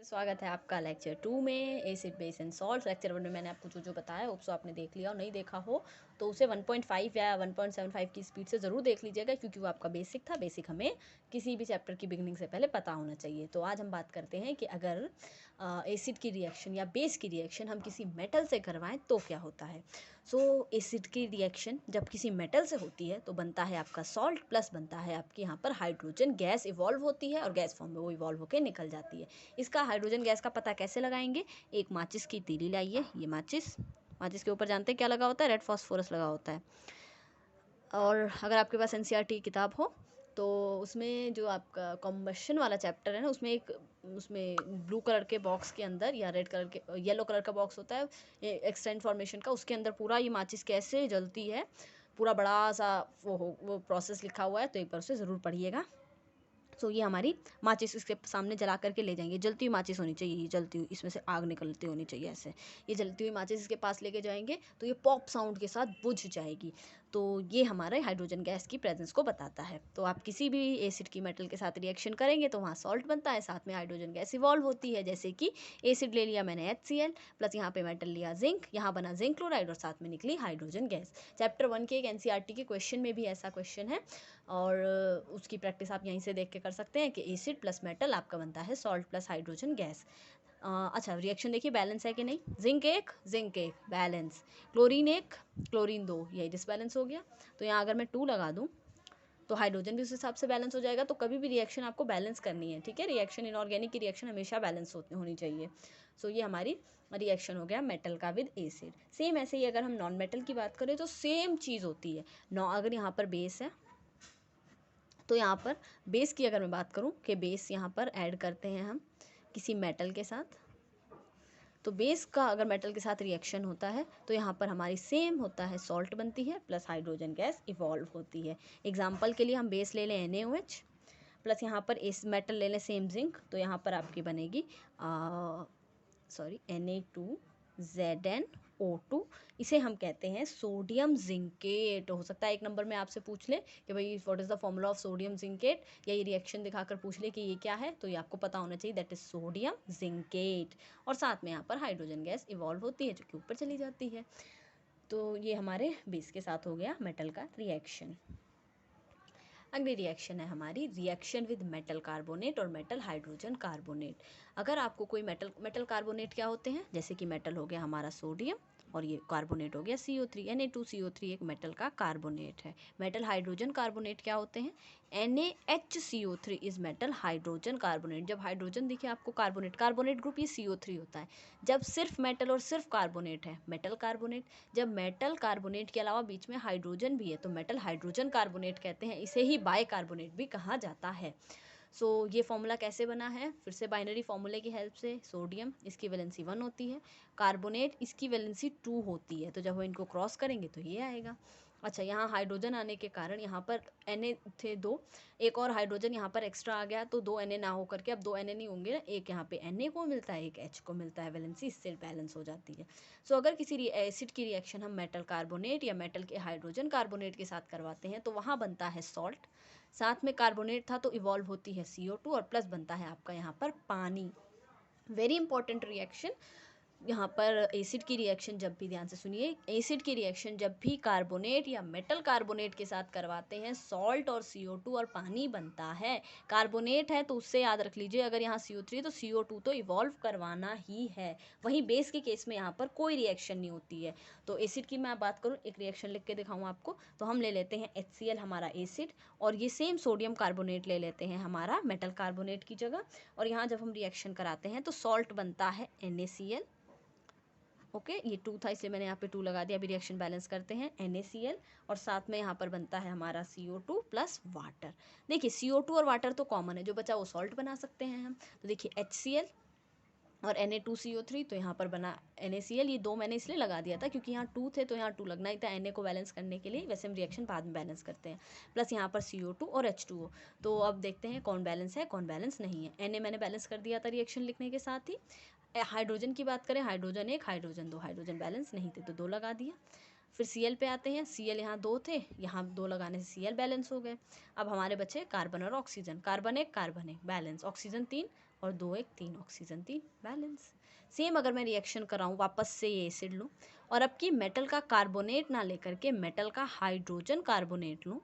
स्वागत है आपका लेक्चर 2 में acid base and salt. Lecture 1 में मैंने आपको जो जो बताया उपसो आपने देख लिया और नहीं देखा हो तो उसे 1.5 या 1.75 की स्पीड से ज़रूर देख लीजिएगा, क्योंकि वो आपका बेसिक था। बेसिक हमें किसी भी चैप्टर की बिगनिंग से पहले पता होना चाहिए। तो आज हम बात करते हैं कि अगर एसिड की रिएक्शन या बेस की रिएक्शन हम किसी मेटल से करवाएं तो क्या होता है। एसिड की रिएक्शन जब किसी मेटल से होती है तो बनता है आपका सॉल्ट, प्लस बनता है आपके यहाँ पर हाइड्रोजन गैस इवॉल्व होती है और गैस फॉर्म में वो इवॉल्व होकर निकल जाती है। इसका हाइड्रोजन गैस का पता कैसे लगाएंगे? एक माचिस की तीली लाइए, ये माचिस के ऊपर जानते हैं क्या लगा होता है? रेड फास्फोरस लगा होता है। और अगर आपके पास एनसीईआरटी किताब हो तो उसमें जो आपका कॉम्बशन वाला चैप्टर है ना, उसमें ब्लू कलर के बॉक्स के अंदर या रेड कलर के येलो कलर का बॉक्स होता है एक्स्ट्रा इन्फॉर्मेशन का, उसके अंदर पूरा ये माचिस कैसे जलती है पूरा बड़ा सा वो प्रोसेस लिखा हुआ है, तो एक बार उसे ज़रूर पढ़िएगा। ये हमारी माचिस इसके सामने जला करके ले जाएंगे। जलती हुई माचिस होनी चाहिए, ये जलती हुई, इसमें से आग निकलती होनी चाहिए ऐसे। ये जलती हुई माचिस इसके पास लेके जाएंगे तो ये पॉप साउंड के साथ बुझ जाएगी। तो ये हमारे हाइड्रोजन गैस की प्रेजेंस को बताता है। तो आप किसी भी एसिड की मेटल के साथ रिएक्शन करेंगे तो वहाँ सॉल्ट बनता है, साथ में हाइड्रोजन गैस इवॉल्व होती है। जैसे कि एसिड ले लिया मैंने HCl, प्लस यहाँ पे मेटल लिया जिंक, यहाँ बना जिंक क्लोराइड और साथ में निकली हाइड्रोजन गैस। चैप्टर 1 के एक एनसीईआरटी के क्वेश्चन में भी ऐसा क्वेश्चन है और उसकी प्रैक्टिस आप यहीं से देख के कर सकते हैं कि एसिड प्लस मेटल आपका बनता है सॉल्ट प्लस हाइड्रोजन गैस। अच्छा, रिएक्शन देखिए बैलेंस है कि नहीं। जिंक एक बैलेंस, क्लोरीन एक क्लोरीन दो, यही डिसबैलेंस हो गया। तो यहाँ अगर मैं 2 लगा दूँ तो हाइड्रोजन भी उस हिसाब से बैलेंस हो जाएगा। तो कभी भी रिएक्शन आपको बैलेंस करनी है, ठीक है। रिएक्शन इनऑर्गेनिक की रिएक्शन हमेशा बैलेंस होनी चाहिए। ये हमारी रिएक्शन हो गया मेटल का विद एसिड। सेम ऐसे ही अगर हम नॉन मेटल की बात करें तो सेम चीज़ होती है। अगर यहाँ पर बेस है तो यहाँ पर बेस की अगर मैं बात करूँ कि बेस यहाँ पर ऐड करते हैं हम किसी मेटल के साथ, तो बेस का अगर मेटल के साथ रिएक्शन होता है तो यहाँ पर हमारी सेम होता है, सॉल्ट बनती है प्लस हाइड्रोजन गैस इवॉल्व होती है। एग्जाम्पल के लिए हम बेस ले लें NaOH, प्लस यहाँ पर इस मेटल ले लें सेम जिंक, तो यहाँ पर आपकी बनेगी Na2ZnO2। इसे हम कहते हैं सोडियम जिंकेट। हो सकता है एक नंबर में आपसे पूछ ले कि भाई what is the formula of sodium zincate, या ये रिएक्शन दिखाकर पूछ ले कि ये क्या है, तो ये आपको पता होना चाहिए, दैट इज सोडियम जिंकेट। और साथ में यहाँ पर हाइड्रोजन गैस इवॉल्व होती है जो कि ऊपर चली जाती है। तो ये हमारे बेस के साथ हो गया मेटल का रिएक्शन। अगली रिएक्शन है हमारी रिएक्शन विद मेटल कार्बोनेट और मेटल हाइड्रोजन कार्बोनेट। अगर आपको कोई मेटल कार्बोनेट क्या होते हैं, जैसे कि मेटल हो गया हमारा सोडियम और ये कार्बोनेट हो गया CO3, Na2CO3 एक मेटल का कार्बोनेट है। मेटल हाइड्रोजन कार्बोनेट क्या होते हैं? NaHCO3 is metal hydrogen carbonate. जब हाइड्रोजन दिखे आपको कार्बोनेट ग्रुप, ये CO3 होता है। जब सिर्फ मेटल और सिर्फ कार्बोनेट है, मेटल कार्बोनेट। जब मेटल कार्बोनेट के अलावा बीच में हाइड्रोजन भी है तो मेटल हाइड्रोजन कार्बोनेट कहते हैं। इसे ही बाय कार्बोनेट भी कहा जाता है। ये फॉर्मूला कैसे बना है? फिर से बाइनरी फॉर्मूले की हेल्प से। सोडियम इसकी वैलेंसी 1 होती है, कार्बोनेट इसकी वैलेंसी 2 होती है, तो जब हम इनको क्रॉस करेंगे तो ये आएगा। अच्छा, यहाँ हाइड्रोजन आने के कारण यहाँ पर Na थे 2, एक और हाइड्रोजन यहाँ पर एक्स्ट्रा आ गया, तो 2 Na ना होकर के अब 2 Na नहीं होंगे ना, एक यहाँ पे Na को मिलता है, एक H को मिलता है, वैलेंसी इससे बैलेंस हो जाती है। अगर किसी एसिड की रिएक्शन हम मेटल कार्बोनेट या मेटल के हाइड्रोजन कार्बोनेट के साथ करवाते हैं तो वहाँ बनता है सॉल्ट, साथ में कार्बोनेट था तो इवॉल्व होती है CO2 और प्लस बनता है आपका यहाँ पर पानी। Very important reaction. यहाँ पर एसिड की रिएक्शन जब भी, ध्यान से सुनिए, एसिड की रिएक्शन जब भी कार्बोनेट या मेटल कार्बोनेट के साथ करवाते हैं, सॉल्ट और CO2 और पानी बनता है। कार्बोनेट है तो उससे याद रख लीजिए, अगर यहाँ CO3 है तो CO2 तो इवॉल्व करवाना ही है। वहीं बेस के केस में यहाँ पर कोई रिएक्शन नहीं होती है। तो एसिड की मैं बात करूँ, एक रिएक्शन लिख के दिखाऊँ आपको, तो हम ले लेते हैं HCl हमारा एसिड, और ये सेम सोडियम कार्बोनेट ले लेते हैं हमारा मेटल कार्बोनेट की जगह, और यहाँ जब हम रिएक्शन कराते हैं तो सॉल्ट बनता है NaCl। ओके, ये 2 था इसलिए मैंने यहाँ पे 2 लगा दिया। अभी रिएक्शन बैलेंस करते हैं, NaCl और साथ में यहाँ पर बनता है हमारा CO2 प्लस वाटर। देखिए CO2 और वाटर तो कॉमन है, जो बचा वो सॉल्ट बना सकते हैं हम। तो देखिए HCl और Na2CO3, तो यहाँ पर बना NaCl। ये 2 मैंने इसलिए लगा दिया था क्योंकि यहाँ 2 थे तो यहाँ 2 लगना ही था Na को बैलेंस करने के लिए। वैसे हम रिएक्शन बाद में बैलेंस करते हैं। प्लस यहाँ पर CO2 और H2O। तो अब देखते हैं कौन बैलेंस है कौन बैलेंस नहीं है। Na मैंने बैलेंस कर दिया था रिएक्शन लिखने के साथ ही। हाइड्रोजन की बात करें, हाइड्रोजन 1 हाइड्रोजन 2, हाइड्रोजन बैलेंस नहीं थे तो 2 लगा दिया। फिर Cl पे आते हैं, Cl यहाँ 2 थे, यहाँ 2 लगाने से Cl बैलेंस हो गए। अब हमारे बचे कार्बन और ऑक्सीजन, कार्बन 1 बैलेंस, ऑक्सीजन 3 और 2 एक 3 ऑक्सीजन 3 बैलेंस। सेम अगर मैं रिएक्शन कराऊँ वापस से ये एसिड लूँ और अब की मेटल का कार्बोनेट ना लेकर के मेटल का हाइड्रोजन कार्बोनेट लूँ,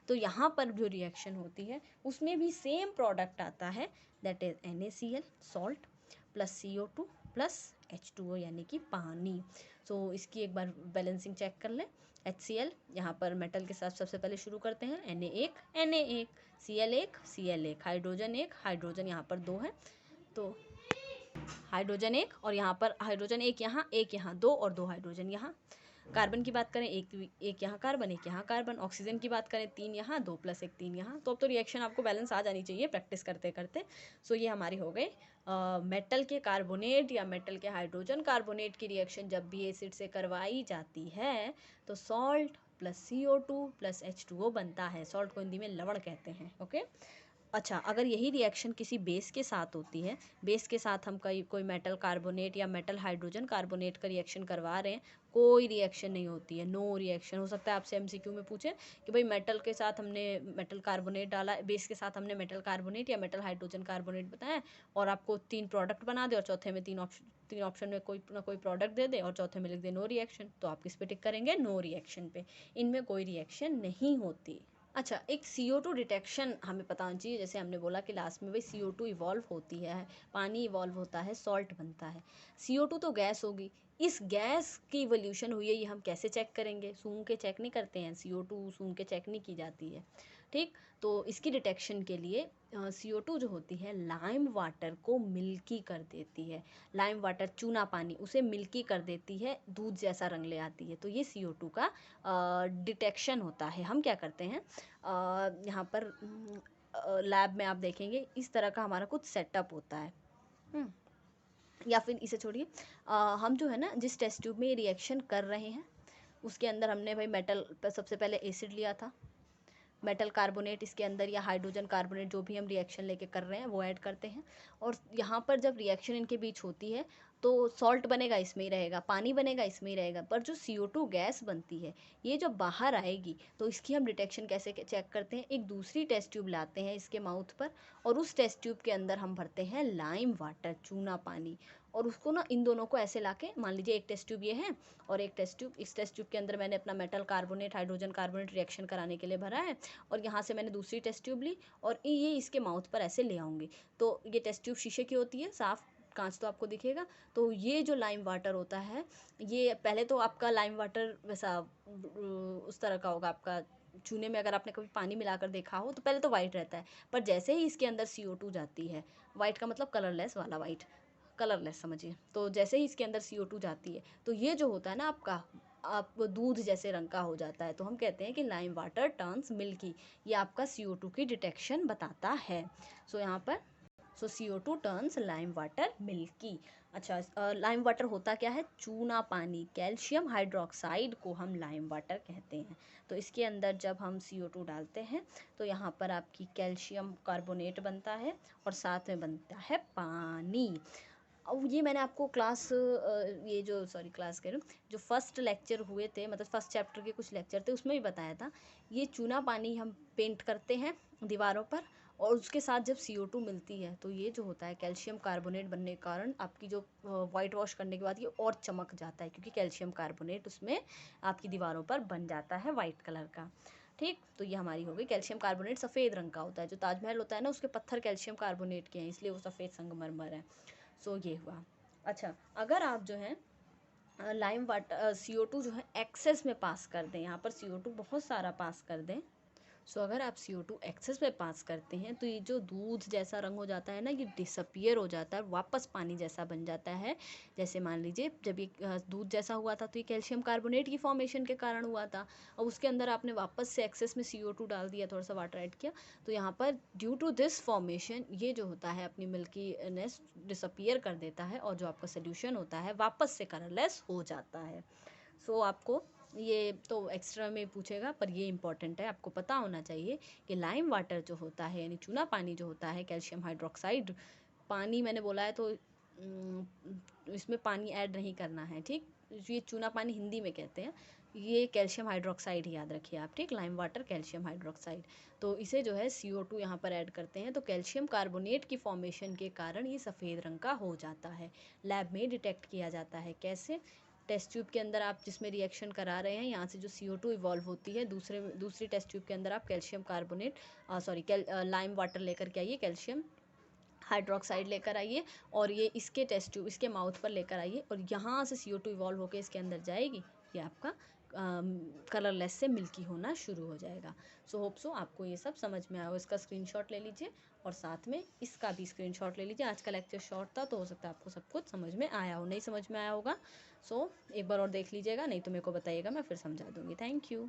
तो यहाँ पर जो रिएक्शन होती है उसमें भी सेम प्रोडक्ट आता है, that is NaCl salt plus CO2 plus H2O यानी कि पानी। सो इसकी एक बार बैलेंसिंग चेक कर लें। HCl यहाँ पर मेटल के साथ सबसे पहले शुरू करते हैं, Na1 Cl1 Cl1 हाइड्रोजन यहाँ पर 2 है, तो हाइड्रोजन 1 और यहाँ पर हाइड्रोजन एक यहाँ 2 और 2 हाइड्रोजन यहाँ। कार्बन की बात करें एक यहाँ कार्बन एक यहाँ कार्बन। ऑक्सीजन की बात करें 3 यहाँ 2 + 1 3 यहाँ। तो अब तो रिएक्शन आपको बैलेंस आ जानी चाहिए प्रैक्टिस करते करते। सो ये हमारी हो गई मेटल के कार्बोनेट या मेटल के हाइड्रोजन कार्बोनेट की रिएक्शन जब भी एसिड से करवाई जाती है तो salt plus CO2 plus H2O बनता है। सॉल्ट को हिंदी में लवण कहते हैं। ओके। अच्छा, अगर यही रिएक्शन किसी बेस के साथ होती है, बेस के साथ हम कोई मेटल कार्बोनेट या मेटल हाइड्रोजन कार्बोनेट का रिएक्शन करवा रहे हैं, कोई रिएक्शन नहीं होती है, नो रिएक्शन। हो सकता है आपसे MCQ में पूछे कि भाई मेटल के साथ हमने मेटल कार्बोनेट डाला, बेस के साथ हमने मेटल कार्बोनेट या मेटल हाइड्रोजन कार्बोनेट बताया और आपको 3 प्रोडक्ट बना दे और चौथे में 3 ऑप्शन में कोई ना कोई प्रोडक्ट दे दे और चौथे में लिख दे नो रिएक्शन, तो आप किस पे टिक करेंगे? नो रिएक्शन पे। इनमें कोई रिएक्शन नहीं होती। अच्छा, एक CO2 डिटेक्शन हमें पता होना चाहिए। जैसे हमने बोला कि लास्ट में भाई CO2 इवॉल्व होती है, पानी इवॉल्व होता है, सॉल्ट बनता है। CO2 तो गैस होगी, इस गैस की इवोल्यूशन हुई है ये हम कैसे चेक करेंगे? सूंघ के चेक नहीं करते हैं, CO2 सूंघ के चेक नहीं की जाती है, ठीक। तो इसकी डिटेक्शन के लिए CO2 जो होती है लाइम वाटर को मिल्की कर देती है। लाइम वाटर चूना पानी उसे मिल्की कर देती है, दूध जैसा रंग ले आती है। तो ये CO2 का डिटेक्शन होता है। हम क्या करते हैं यहाँ पर लैब में आप देखेंगे इस तरह का हमारा कुछ सेटअप होता है। या फिर इसे छोड़िए, हम जो है ना जिस टेस्ट ट्यूब में ये रिएक्शन कर रहे हैं उसके अंदर हमने भाई मेटल सबसे पहले एसिड लिया था, मेटल कार्बोनेट इसके अंदर या हाइड्रोजन कार्बोनेट जो भी हम रिएक्शन लेके कर रहे हैं वो ऐड करते हैं। और यहाँ पर जब रिएक्शन इनके बीच होती है तो सॉल्ट बनेगा इसमें ही रहेगा, पानी बनेगा इसमें ही रहेगा, पर जो CO2 गैस बनती है ये जब बाहर आएगी तो इसकी हम डिटेक्शन कैसे चेक करते हैं? एक दूसरी टेस्ट ट्यूब लाते हैं इसके माउथ पर और उस टेस्ट ट्यूब के अंदर हम भरते हैं लाइम वाटर चूना पानी और उसको ना इन दोनों को ऐसे लाके, मान लीजिए एक टेस्ट ट्यूब ये है और एक टेस्ट ट्यूब, इस टेस्ट ट्यूब के अंदर मैंने अपना metal carbonate hydrogen carbonate reaction कराने के लिए भरा है और यहाँ से मैंने दूसरी टेस्ट ट्यूब ली और ये इसके माउथ पर ऐसे ले आऊँगी। तो ये टेस्ट ट्यूब शीशे की होती है, साफ कांच तो आपको दिखेगा। तो ये जो लाइम वाटर होता है ये पहले तो आपका लाइम वाटर वैसा उस तरह का होगा, आपका चूने में अगर आपने कभी पानी मिलाकर देखा हो तो पहले तो वाइट रहता है, पर जैसे ही इसके अंदर CO2 जाती है, वाइट का मतलब कलरलेस वाला वाइट, कलरलेस समझिए, तो जैसे ही इसके अंदर CO2 जाती है तो ये जो होता है ना आपका आप दूध जैसे रंग का हो जाता है। तो हम कहते हैं कि लाइम वाटर टर्न्स मिल्की, ये आपका CO2 की डिटेक्शन बताता है। सो यहाँ पर CO2 turns lime water milky. अच्छा, लाइम वाटर होता क्या है? चूना पानी, कैल्शियम हाइड्रोक्साइड को हम लाइम वाटर कहते हैं। तो इसके अंदर जब हम CO2 डालते हैं तो यहाँ पर आपकी कैल्शियम कार्बोनेट बनता है और साथ में बनता है पानी। अब ये मैंने आपको क्लास क्लास कह रही हूँ, जो फर्स्ट लेक्चर हुए थे, मतलब फर्स्ट चैप्टर के कुछ लेक्चर थे उसमें भी बताया था। ये चूना पानी हम पेंट करते हैं दीवारों पर और उसके साथ जब CO2 मिलती है तो ये जो होता है कैल्शियम कार्बोनेट बनने के कारण आपकी जो वाइट वॉश करने के बाद ये और चमक जाता है, क्योंकि कैल्शियम कार्बोनेट उसमें आपकी दीवारों पर बन जाता है वाइट कलर का, ठीक। तो ये हमारी हो गई। कैल्शियम कार्बोनेट सफ़ेद रंग का होता है, जो ताजमहल होता है ना उसके पत्थर कैल्शियम कार्बोनेट के हैं इसलिए वो सफ़ेद संगमरमर है। सो ये हुआ। अच्छा, अगर आप जो है लाइम वाटर CO2 जो है एक्सेस में पास कर दें, यहाँ पर CO2 बहुत सारा पास कर दें, सो अगर आप CO2 एक्सेस में पास करते हैं तो ये जो दूध जैसा रंग हो जाता है ना ये डिसअपियर हो जाता है, वापस पानी जैसा बन जाता है। जैसे मान लीजिए जब ये दूध जैसा हुआ था तो ये कैल्शियम कार्बोनेट की फॉर्मेशन के कारण हुआ था, और उसके अंदर आपने वापस से एक्सेस में CO2 डाल दिया, थोड़ा सा वाटर ऐड किया, तो यहाँ पर ड्यू टू दिस फॉर्मेशन ये जो होता है अपनी मिल्कीनेस डिसअपियर कर देता है और जो आपका सोल्यूशन होता है वापस से कलरलेस हो जाता है। सो आपको ये तो एक्स्ट्रा में पूछेगा, पर ये इंपॉर्टेंट है, आपको पता होना चाहिए कि लाइम वाटर जो होता है यानी चूना पानी जो होता है, कैल्शियम हाइड्रोक्साइड पानी मैंने बोला है तो इसमें पानी ऐड नहीं करना है, ठीक। ये चूना पानी हिंदी में कहते हैं, ये कैल्शियम हाइड्रोक्साइड ही याद रखिए आप, ठीक, लाइम वाटर कैल्शियम हाइड्रोक्साइड। तो इसे जो है CO2 यहाँ पर ऐड करते हैं, तो कैल्शियम कार्बोनेट की फॉर्मेशन के कारण ये सफ़ेद रंग का हो जाता है। लैब में डिटेक्ट किया जाता है कैसे? टेस्ट ट्यूब के अंदर आप जिसमें रिएक्शन करा रहे हैं, यहाँ से जो CO2 इवॉल्व होती है, दूसरी टेस्ट ट्यूब के अंदर आप कैल्शियम कार्बोनेट लाइम वाटर लेकर के आइए, कैल्शियम हाइड्रोक्साइड लेकर आइए, और ये इसके टेस्ट ट्यूब इसके माउथ पर लेकर आइए, और यहाँ से CO2 इवॉल्व होकर इसके अंदर जाएगी, ये आपका कलरलेस से मिल्की होना शुरू हो जाएगा। सो होप सो आपको ये सब समझ में आया हो। इसका स्क्रीनशॉट ले लीजिए और साथ में इसका भी स्क्रीनशॉट ले लीजिए। आज का लेक्चर शॉर्ट था, तो हो सकता है आपको सब कुछ समझ में आया हो, नहीं समझ में आया होगा सो एक बार और देख लीजिएगा, नहीं तो मेरे को बताइएगा, मैं फिर समझा दूँगी। Thank you.